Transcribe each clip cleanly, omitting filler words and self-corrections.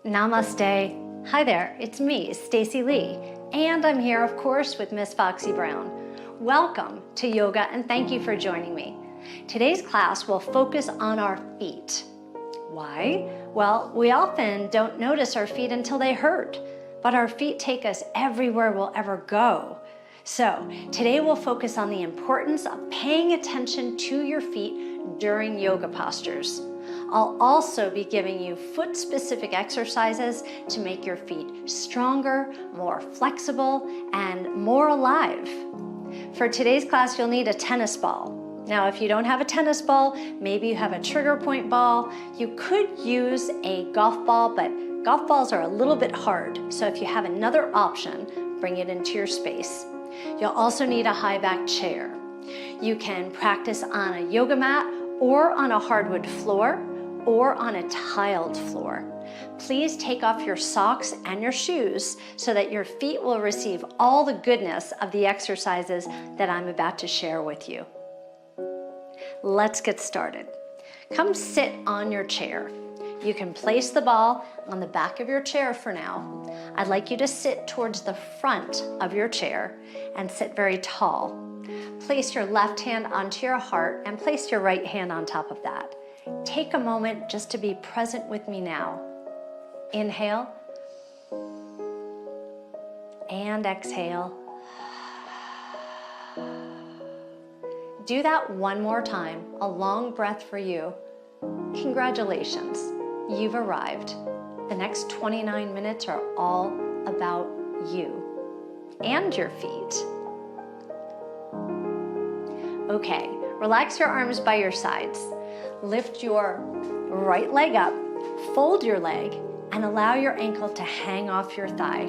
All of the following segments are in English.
Namaste. Hi there, it's me, Stacey Lei, and I'm here, of course, with Miss Foxy Brown. Welcome to yoga, and thank you for joining me. Today's class will focus on our feet. Why? Well, we often don't notice our feet until they hurt, but our feet take us everywhere we'll ever go. So today we'll focus on the importance of paying attention to your feet during yoga postures. I'll also be giving you foot-specific exercises to make your feet stronger, more flexible, and more alive. For today's class, you'll need a tennis ball. Now, if you don't have a tennis ball, maybe you have a trigger point ball. You could use a golf ball, but golf balls are a little bit hard. So if you have another option, bring it into your space. You'll also need a high back chair. You can practice on a yoga mat or on a hardwood floor or on a tiled floor. Please take off your socks and your shoes so that your feet will receive all the goodness of the exercises that I'm about to share with you. Let's get started. Come sit on your chair. You can place the ball on the back of your chair for now. I'd like you to sit towards the front of your chair and sit very tall. Place your left hand onto your heart and place your right hand on top of that. Take a moment just to be present with me now. Inhale and exhale. Do that one more time, a long breath for you. Congratulations, you've arrived. The next 29 minutes are all about you and your feet. Okay, relax your arms by your sides. Lift your right leg up, fold your leg, and allow your ankle to hang off your thigh.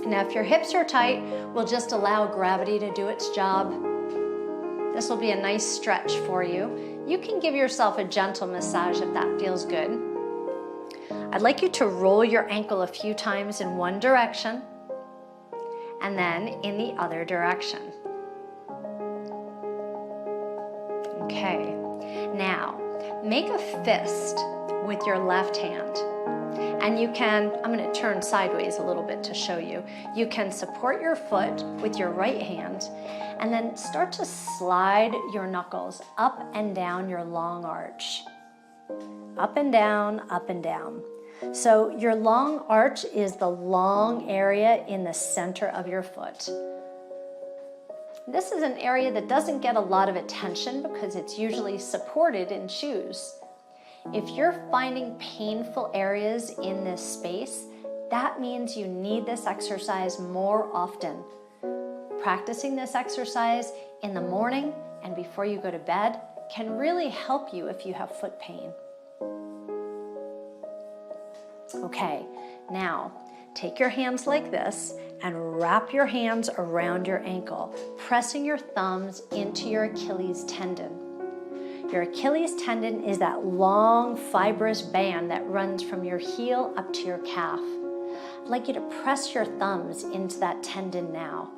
Now, if your hips are tight, we'll just allow gravity to do its job. This will be a nice stretch for you. You can give yourself a gentle massage if that feels good. I'd like you to roll your ankle a few times in one direction and then in the other direction. Okay. Now, make a fist with your left hand. And you can, I'm going to turn sideways a little bit to show you. You can support your foot with your right hand and then start to slide your knuckles up and down your long arch. Up and down, up and down. So your long arch is the long area in the center of your foot. This is an area that doesn't get a lot of attention because it's usually supported in shoes. If you're finding painful areas in this space, that means you need this exercise more often. Practicing this exercise in the morning and before you go to bed can really help you if you have foot pain. Okay, now take your hands like this and wrap your hands around your ankle, pressing your thumbs into your Achilles tendon. Your Achilles tendon is that long fibrous band that runs from your heel up to your calf. I'd like you to press your thumbs into that tendon now.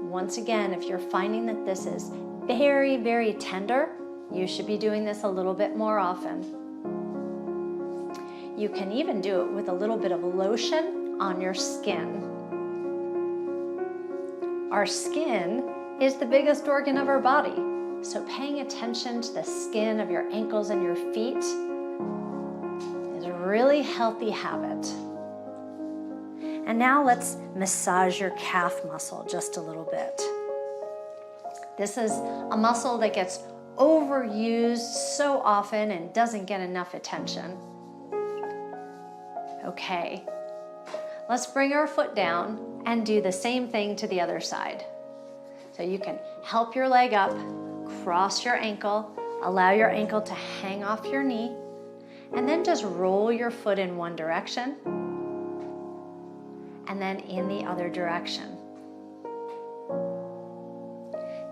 Once again, if you're finding that this is very, very tender, you should be doing this a little bit more often. You can even do it with a little bit of lotion on your skin. Our skin is the biggest organ of our body, so paying attention to the skin of your ankles and your feet is a really healthy habit. And now let's massage your calf muscle just a little bit. This is a muscle that gets overused so often and doesn't get enough attention. Okay, let's bring our foot down and do the same thing to the other side. So you can help your leg up, cross your ankle, allow your ankle to hang off your knee, and then just roll your foot in one direction and then in the other direction.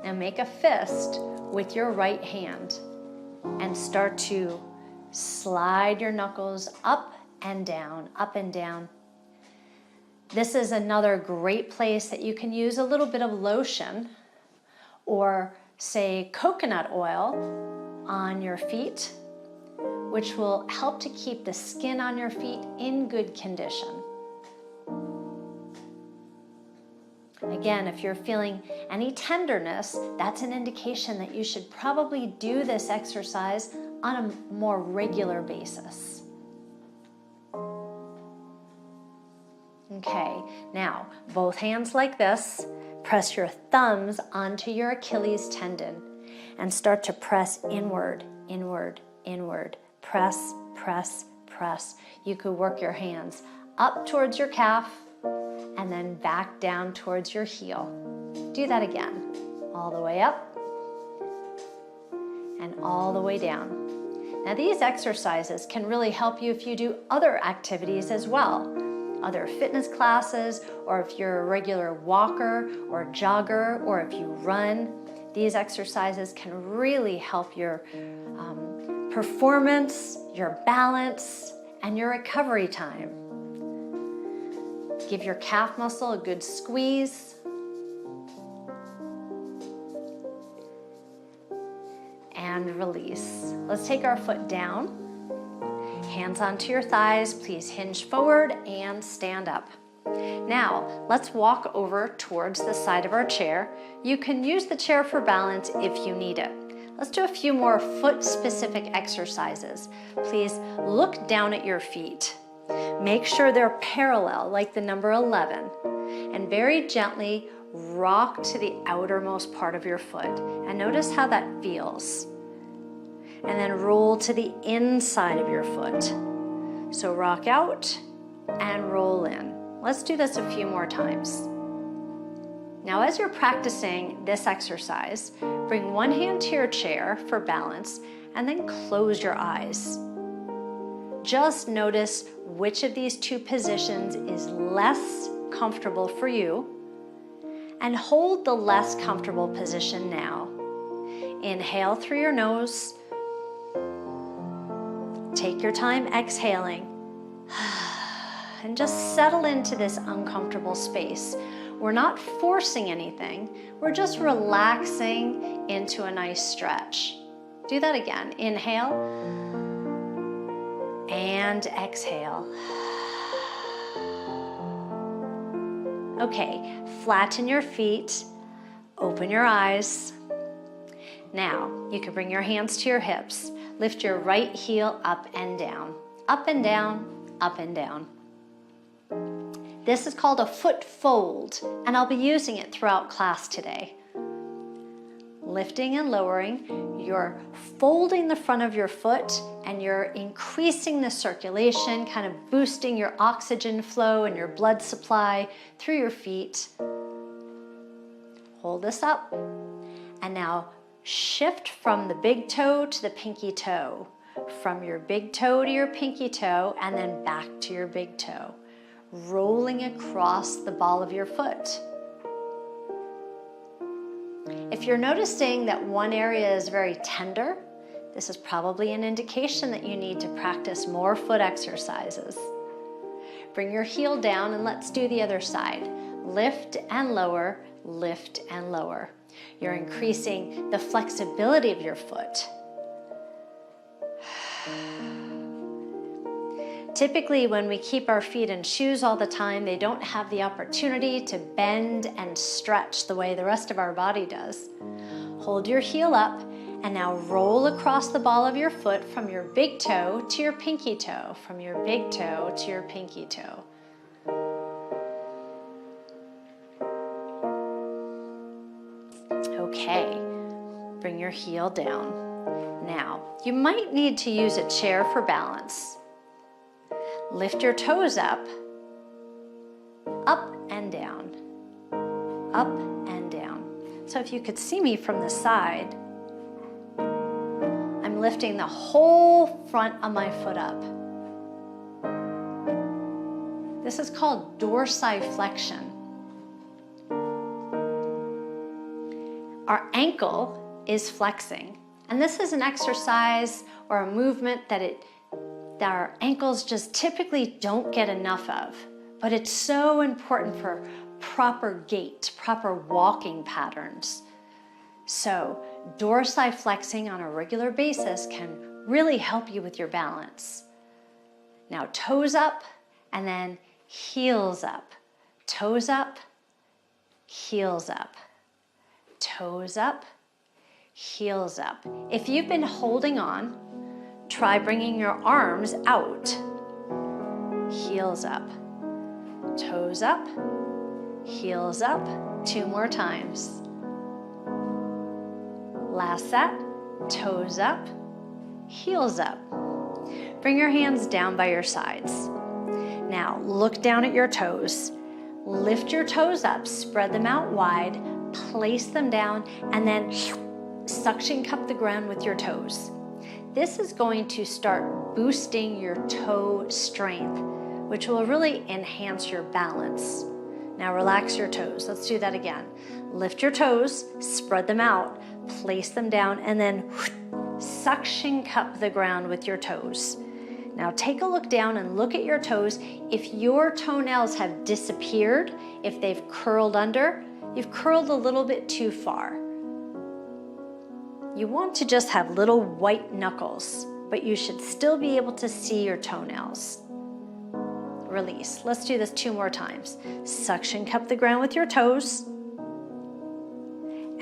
Now make a fist with your right hand and start to slide your knuckles up and down, up and down. This is another great place that you can use a little bit of lotion or say coconut oil on your feet which will help to keep the skin on your feet in good condition. Again, if you're feeling any tenderness, that's an indication that you should probably do this exercise on a more regular basis. Okay, now both hands like this, press your thumbs onto your Achilles tendon and start to press inward, inward, inward. Press, press, press. You could work your hands up towards your calf and then back down towards your heel. Do that again. All the way up and all the way down. Now these exercises can really help you if you do other activities as well. Other fitness classes, or if you're a regular walker or jogger, or if you run, these exercises can really help your performance, your balance, and your recovery time. Give your calf muscle a good squeeze. And release. Let's take our foot down. Hands onto your thighs, please hinge forward and stand up. Now, let's walk over towards the side of our chair. You can use the chair for balance if you need it. Let's do a few more foot-specific exercises. Please look down at your feet. Make sure they're parallel, like the number 11, and very gently rock to the outermost part of your foot. And notice how that feels. And then roll to the inside of your foot. So rock out and roll in. Let's do this a few more times. Now, as you're practicing this exercise, bring one hand to your chair for balance and then close your eyes. Just notice which of these two positions is less comfortable for you and hold the less comfortable position now. Inhale through your nose. Take your time exhaling and just settle into this uncomfortable space. We're not forcing anything, we're just relaxing into a nice stretch. Do that again. Inhale and exhale. Okay, flatten your feet, open your eyes. Now, you can bring your hands to your hips. Lift your right heel up and down, up and down, up and down. This is called a foot fold, and I'll be using it throughout class today. Lifting and lowering, you're folding the front of your foot and you're increasing the circulation, kind of boosting your oxygen flow and your blood supply through your feet. Hold this up, and now shift from the big toe to the pinky toe, from your big toe to your pinky toe, and then back to your big toe, rolling across the ball of your foot. If you're noticing that one area is very tender, this is probably an indication that you need to practice more foot exercises. Bring your heel down and let's do the other side. Lift and lower, lift and lower. You're increasing the flexibility of your foot. Typically, when we keep our feet in shoes all the time, they don't have the opportunity to bend and stretch the way the rest of our body does. Hold your heel up and now roll across the ball of your foot from your big toe to your pinky toe, from your big toe to your pinky toe. Okay, bring your heel down. Now, you might need to use a chair for balance. Lift your toes up and down, up and down. So if you could see me from the side, I'm lifting the whole front of my foot up. This is called dorsiflexion. Our ankle is flexing, and this is an exercise or a movement that our ankles just typically don't get enough of, but it's so important for proper gait, proper walking patterns. So dorsiflexing on a regular basis can really help you with your balance. Now toes up and then heels up. Toes up, heels up. Toes up, heels up. If you've been holding on, try bringing your arms out. Heels up. Toes up, heels up. 2 more times. Last set. Toes up, heels up. Bring your hands down by your sides. Now look down at your toes. Lift your toes up, spread them out wide, place them down, and then suction cup the ground with your toes. This is going to start boosting your toe strength, which will really enhance your balance. Now relax your toes. Let's do that again. Lift your toes, spread them out, place them down, and then suction cup the ground with your toes. Now take a look down and look at your toes. If your toenails have disappeared, if they've curled under, you've curled a little bit too far. You want to just have little white knuckles, but you should still be able to see your toenails. Release. Let's do this 2 more times. Suction cup the ground with your toes.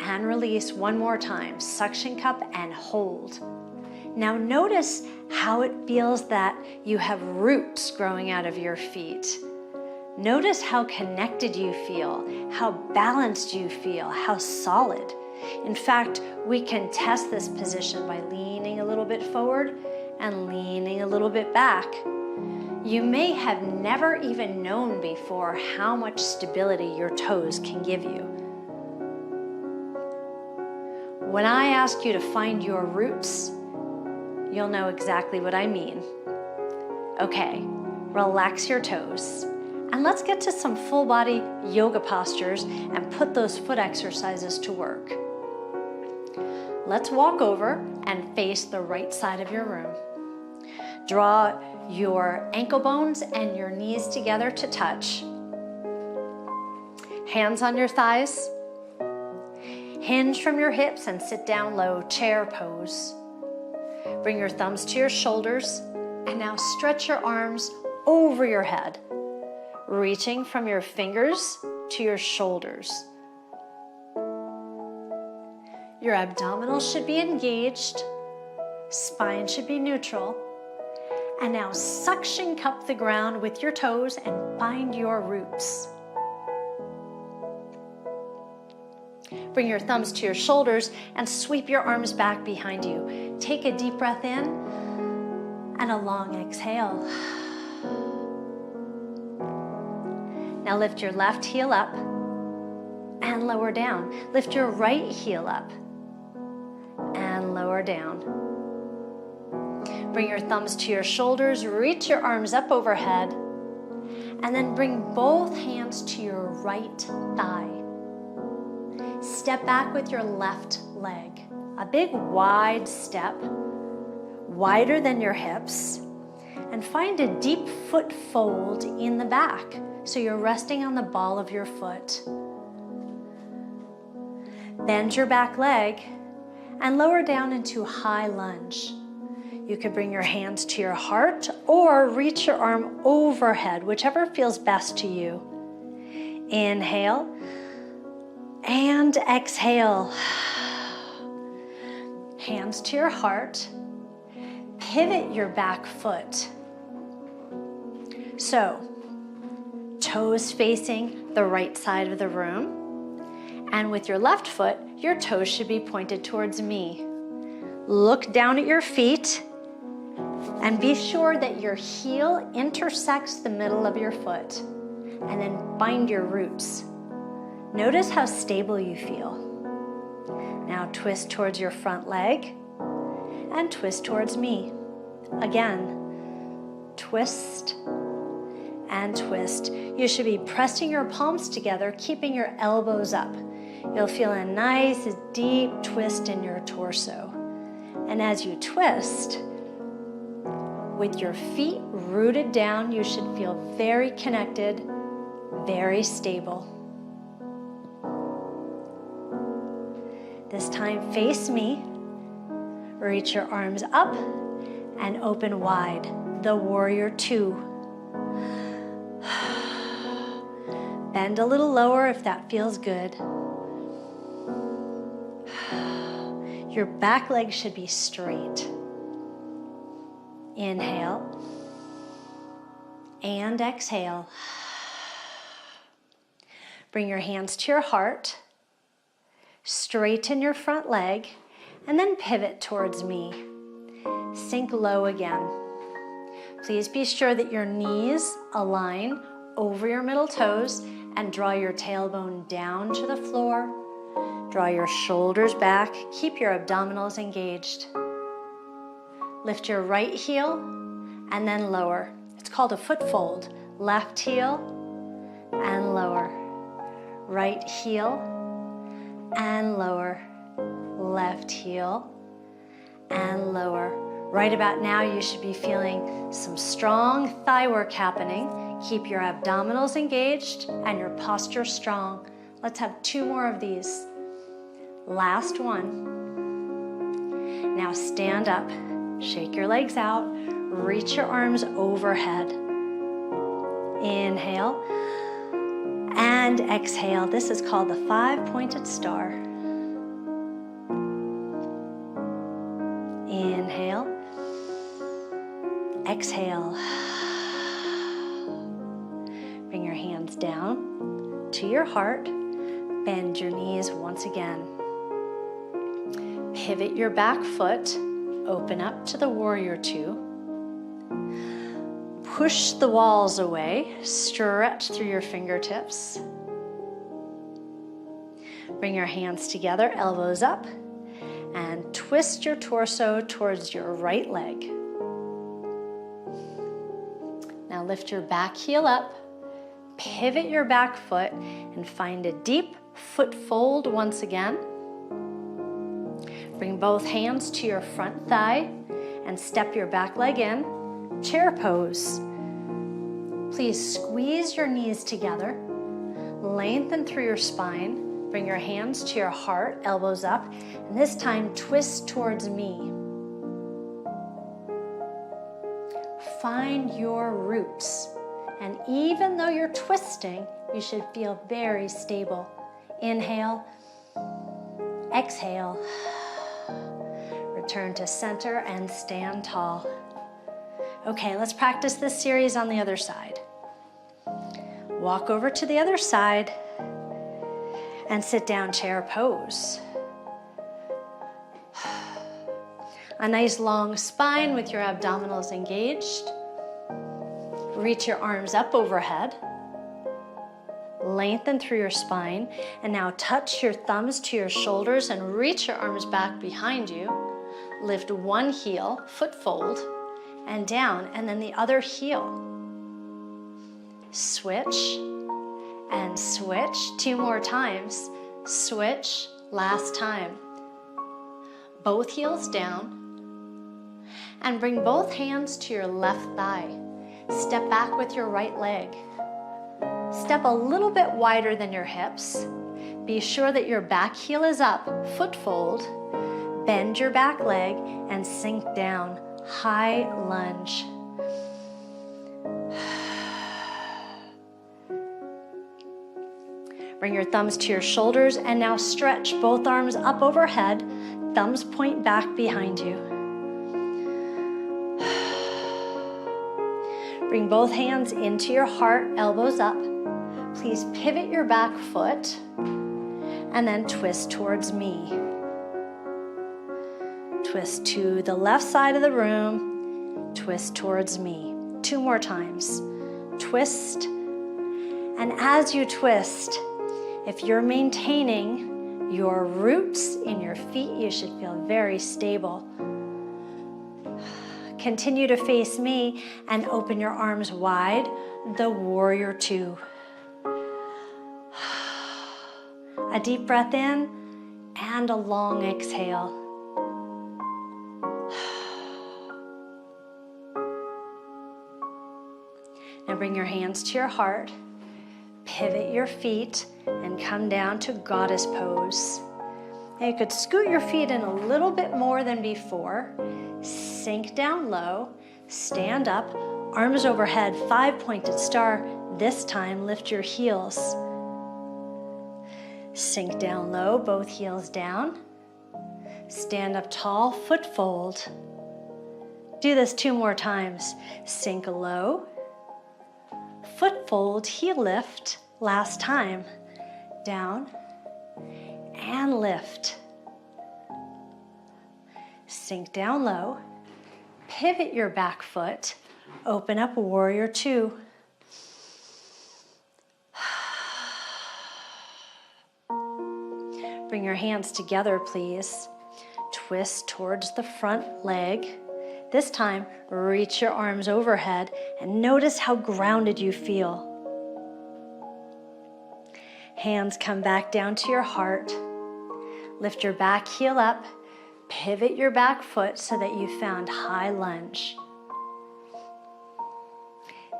And release 1 more time. Suction cup and hold. Now notice how it feels that you have roots growing out of your feet. Notice how connected you feel, how balanced you feel, how solid. In fact, we can test this position by leaning a little bit forward and leaning a little bit back. You may have never even known before how much stability your toes can give you. When I ask you to find your roots, you'll know exactly what I mean. Okay, relax your toes. And let's get to some full body yoga postures and put those foot exercises to work. Let's walk over and face the right side of your room. Draw your ankle bones and your knees together to touch. Hands on your thighs. Hinge from your hips and sit down low, chair pose. Bring your thumbs to your shoulders and now stretch your arms over your head, reaching from your fingers to your shoulders. Your abdominals should be engaged, spine should be neutral, and now suction cup the ground with your toes and find your roots. Bring your thumbs to your shoulders and sweep your arms back behind you. Take a deep breath in and a long exhale. Now lift your left heel up and lower down. Lift your right heel up and lower down. Bring your thumbs to your shoulders, reach your arms up overhead, and then bring both hands to your right thigh. Step back with your left leg. A big wide step, wider than your hips, and find a deep foot fold in the back so you're resting on the ball of your foot. Bend your back leg and lower down into high lunge. You could bring your hands to your heart or reach your arm overhead, whichever feels best to you. Inhale and exhale. Hands to your heart. Pivot your back foot. So, toes facing the right side of the room. And with your left foot, your toes should be pointed towards me. Look down at your feet and be sure that your heel intersects the middle of your foot, and then find your roots. Notice how stable you feel. Now twist towards your front leg and twist towards me. Again, twist and twist. You should be pressing your palms together, keeping your elbows up. You'll feel a nice deep twist in your torso. And as you twist, with your feet rooted down, you should feel very connected, very stable. This time, face me. Reach your arms up and open wide. The warrior two. Bend a little lower if that feels good. Your back leg should be straight. Inhale and exhale. Bring your hands to your heart. Straighten your front leg and then pivot towards me. Sink low again. Please be sure that your knees align over your middle toes and draw your tailbone down to the floor. Draw your shoulders back. Keep your abdominals engaged. Lift your right heel and then lower. It's called a foot fold. Left heel and lower. Right heel and lower. Left heel and lower. Right about now, you should be feeling some strong thigh work happening. Keep your abdominals engaged and your posture strong. Let's have 2 more of these. Last one. Now stand up. Shake your legs out. Reach your arms overhead. Inhale and exhale. This is called the 5-pointed star. Inhale. Exhale. Bring your hands down to your heart. Bend your knees once again. Pivot your back foot. Open up to the warrior two. Push the walls away. Stretch through your fingertips. Bring your hands together, elbows up, and twist your torso towards your right leg. Now lift your back heel up, pivot your back foot, and find a deep foot fold once again. Bring both hands to your front thigh and step your back leg in. Chair pose. Please squeeze your knees together. Lengthen through your spine. Bring your hands to your heart, elbows up, and this time twist towards me. Find your roots. And even though you're twisting, you should feel very stable. Inhale, exhale. Return to center and stand tall. Okay, let's practice this series on the other side. Walk over to the other side and sit down chair pose. A nice long spine with your abdominals engaged. Reach your arms up overhead. Lengthen through your spine. And now touch your thumbs to your shoulders and reach your arms back behind you. Lift one heel, foot fold, and down, and then the other heel. Switch and switch. 2 more times. Switch, last time. Both heels down. And bring both hands to your left thigh. Step back with your right leg. Step a little bit wider than your hips. Be sure that your back heel is up, foot fold. Bend your back leg and sink down. High lunge. Bring your thumbs to your shoulders and now stretch both arms up overhead. Thumbs point back behind you. Bring both hands into your heart, elbows up. Please pivot your back foot and then twist towards me. Twist to the left side of the room. Twist towards me. 2 more times. Twist. And as you twist, if you're maintaining your roots in your feet, you should feel very stable. Continue to face me and open your arms wide, the warrior two. A deep breath in and a long exhale. Now bring your hands to your heart, pivot your feet, and come down to goddess pose. Now you could scoot your feet in a little bit more than before. Sink down low, stand up, arms overhead, 5-pointed star. This time, lift your heels. Sink down low, both heels down. Stand up tall, foot fold. Do this 2 more times. Sink low, foot fold, heel lift. Last time. Down and lift. Sink down low, pivot your back foot, open up warrior 2. Bring your hands together, please. Twist towards the front leg. This time, reach your arms overhead and notice how grounded you feel. Hands come back down to your heart. Lift your back heel up. Pivot your back foot so that you found high lunge.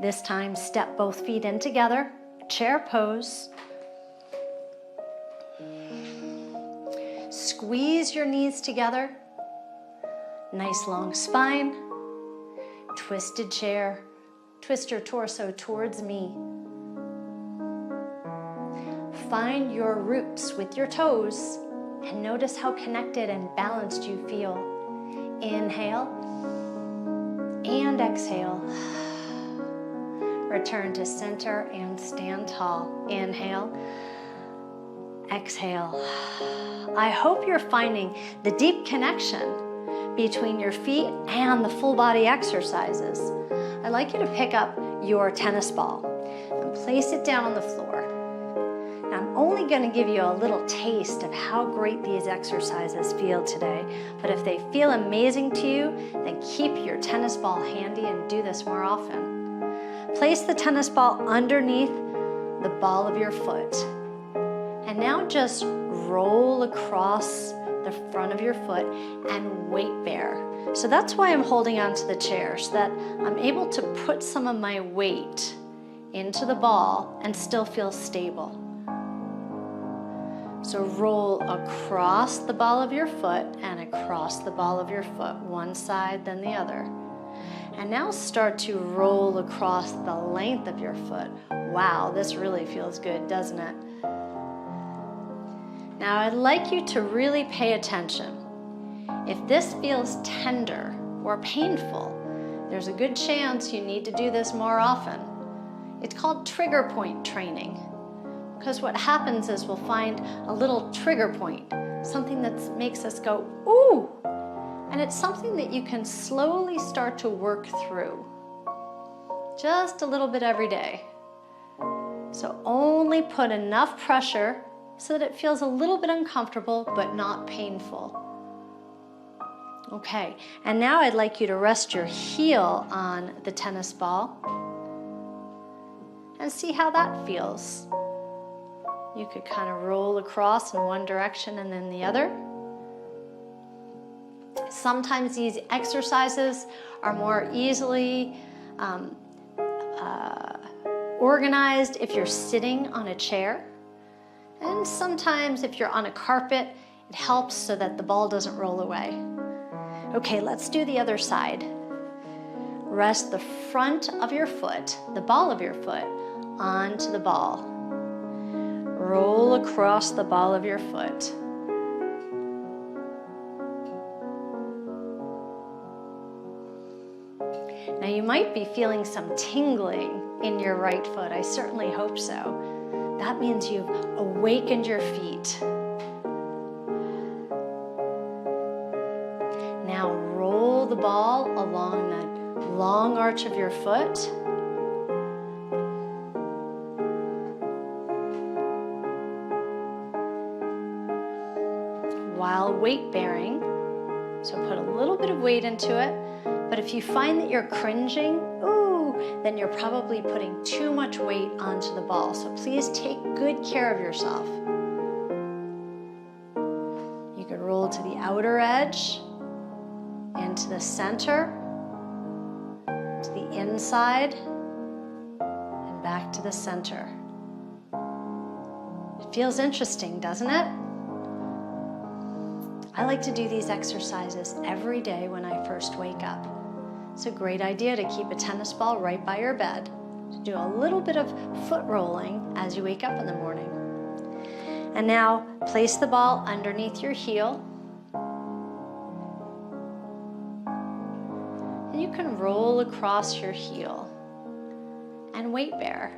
This time, step both feet in together, chair pose. Squeeze your knees together. Nice long spine. Twisted chair. Twist your torso towards me. Find your roots with your toes and notice how connected and balanced you feel. Inhale and exhale. Return to center and stand tall. Inhale, exhale. I hope you're finding the deep connection between your feet and the full body exercises. I'd like you to pick up your tennis ball and place it down on the floor. Now, I'm only going to give you a little taste of how great these exercises feel today, but if they feel amazing to you, then keep your tennis ball handy and do this more often. Place the tennis ball underneath the ball of your foot. And now just roll across the front of your foot and weight bear. So that's why I'm holding onto the chair, so that I'm able to put some of my weight into the ball and still feel stable. So roll across the ball of your foot and across the ball of your foot, one side then the other. And now start to roll across the length of your foot. Wow, this really feels good, doesn't it? Now I'd like you to really pay attention. If this feels tender or painful, there's a good chance you need to do this more often. It's called trigger point training. Because what happens is we'll find a little trigger point, something that makes us go, ooh! And it's something that you can slowly start to work through. Just a little bit every day. So only put enough pressure so that it feels a little bit uncomfortable but not painful. Okay, and now I'd like you to rest your heel on the tennis ball and see how that feels. You could kind of roll across in one direction and then the other. Sometimes these exercises are more easily organized if you're sitting on a chair. And sometimes if you're on a carpet, it helps so that the ball doesn't roll away. Okay, let's do the other side. Rest the front of your foot, the ball of your foot, onto the ball. Roll across the ball of your foot. Now you might be feeling some tingling in your right foot. I certainly hope so. That means you've awakened your feet. Now roll the ball along the long arch of your foot. While weight bearing, so put a little bit of weight into it, but if you find that you're cringing, then you're probably putting too much weight onto the ball. So please take good care of yourself. You can roll to the outer edge, into the center, to the inside, and back to the center. It feels interesting, doesn't it? I like to do these exercises every day when I first wake up. It's a great idea to keep a tennis ball right by your bed, to do a little bit of foot rolling as you wake up in the morning. And now place the ball underneath your heel. And you can roll across your heel and weight bear.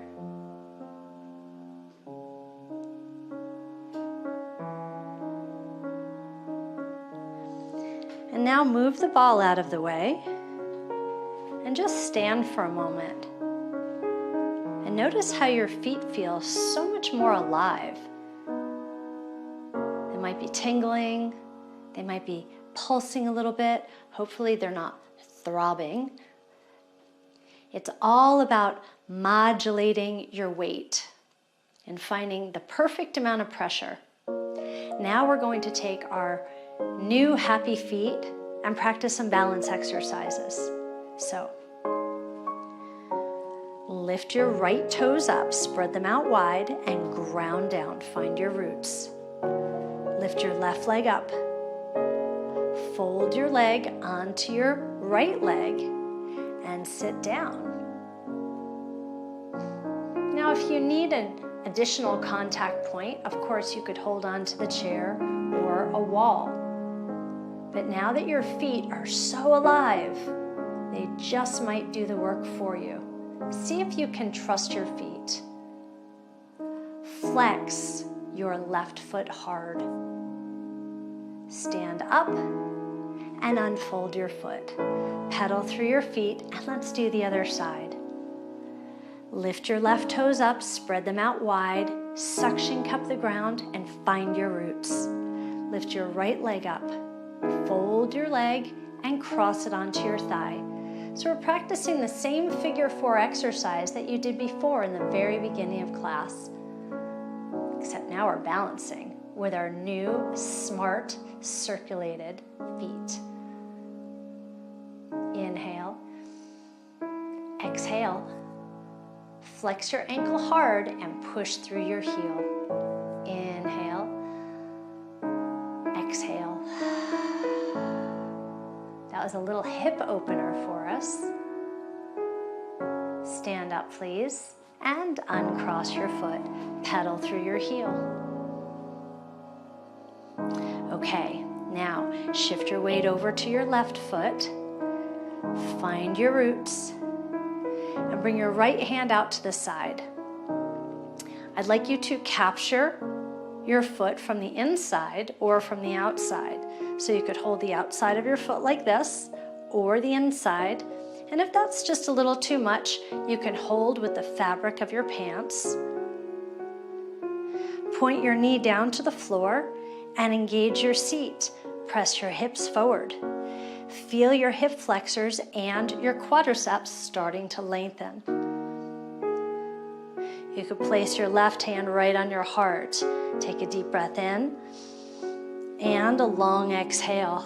And now move the ball out of the way and just stand for a moment. And notice how your feet feel so much more alive. They might be tingling, they might be pulsing a little bit. Hopefully they're not throbbing. It's all about modulating your weight and finding the perfect amount of pressure. Now we're going to take our new happy feet and practice some balance exercises. So, lift your right toes up, spread them out wide, and ground down. Find your roots. Lift your left leg up. Fold your leg onto your right leg and sit down. Now, if you need an additional contact point, of course, you could hold on to the chair or a wall. But now that your feet are so alive, they just might do the work for you. See if you can trust your feet. Flex your left foot hard. Stand up and unfold your foot. Pedal through your feet, and let's do the other side. Lift your left toes up, spread them out wide, suction cup the ground, and find your roots. Lift your right leg up, fold your leg, and cross it onto your thigh. So we're practicing the same figure 4 exercise that you did before in the very beginning of class, except now we're balancing with our new, smart, circulated feet. Inhale, exhale. Flex your ankle hard and push through your heel. Inhale, exhale. That was a little hip opener for us. Stand up, please, and uncross your foot. Pedal through your heel. Okay, now shift your weight over to your left foot. Find your roots. And bring your right hand out to the side. I'd like you to capture your foot from the inside or from the outside. So you could hold the outside of your foot like this, or the inside. And if that's just a little too much, you can hold with the fabric of your pants. Point your knee down to the floor and engage your seat. Press your hips forward. Feel your hip flexors and your quadriceps starting to lengthen. You could place your left hand right on your heart. Take a deep breath in and a long exhale.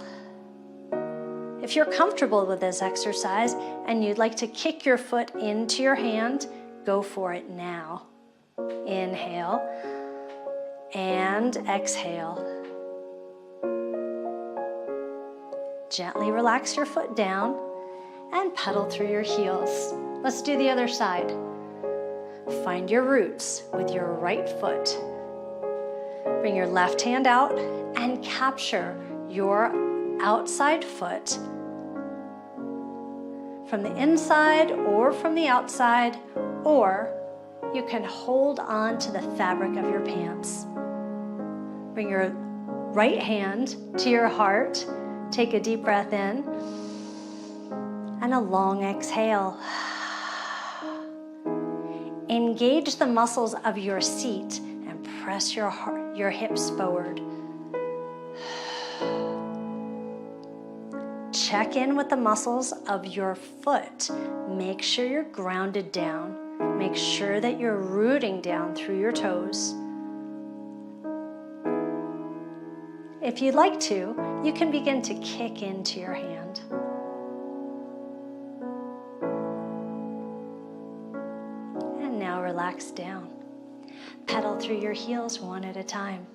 If you're comfortable with this exercise and you'd like to kick your foot into your hand, go for it now. Inhale and exhale. Gently relax your foot down and pedal through your heels. Let's do the other side. Find your roots with your right foot. Bring your left hand out and capture your outside foot from the inside or from the outside, or you can hold on to the fabric of your pants. Bring your right hand to your heart. Take a deep breath in and a long exhale. Engage the muscles of your seat and press your hips forward. Check in with the muscles of your foot. Make sure you're grounded down. Make sure that you're rooting down through your toes. If you'd like to, you can begin to kick into your hand. And now relax down. Pedal through your heels one at a time.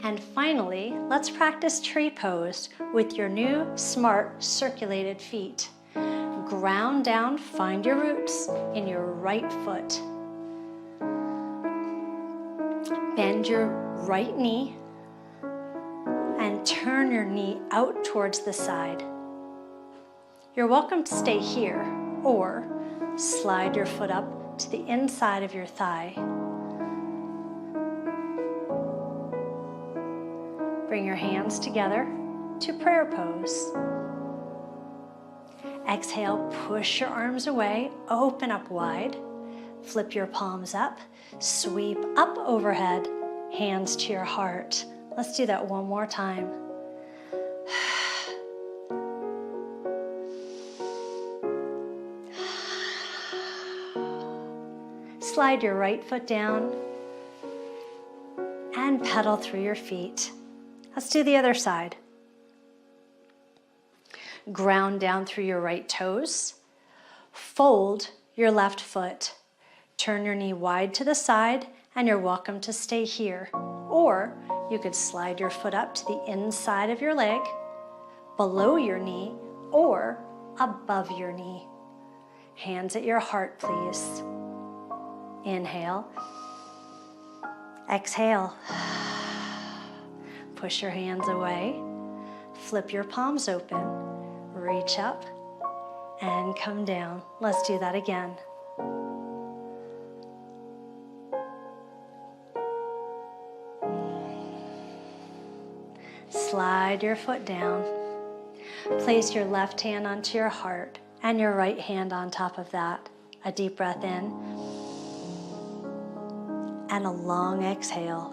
And finally, let's practice tree pose with your new smart circulated feet. Ground down, find your roots in your right foot. Bend your right knee and turn your knee out towards the side. You're welcome to stay here or slide your foot up to the inside of your thigh. Bring your hands together to prayer pose. Exhale, push your arms away, open up wide. Flip your palms up, sweep up overhead, hands to your heart. Let's do that one more time. Slide your right foot down and pedal through your feet. Let's do the other side. Ground down through your right toes. Fold your left foot. Turn your knee wide to the side and you're welcome to stay here. Or you could slide your foot up to the inside of your leg, below your knee, or above your knee. Hands at your heart, please. Inhale. Exhale. Push your hands away. Flip your palms open. Reach up and come down. Let's do that again. Slide your foot down. Place your left hand onto your heart and your right hand on top of that. A deep breath in and a long exhale.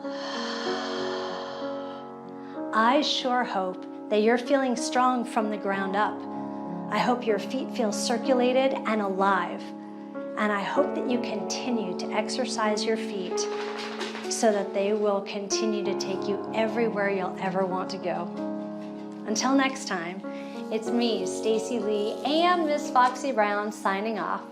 I sure hope that you're feeling strong from the ground up. I hope your feet feel circulated and alive. And I hope that you continue to exercise your feet so that they will continue to take you everywhere you'll ever want to go. Until next time, it's me, Stacey Lei, and Miss Foxy Brown signing off.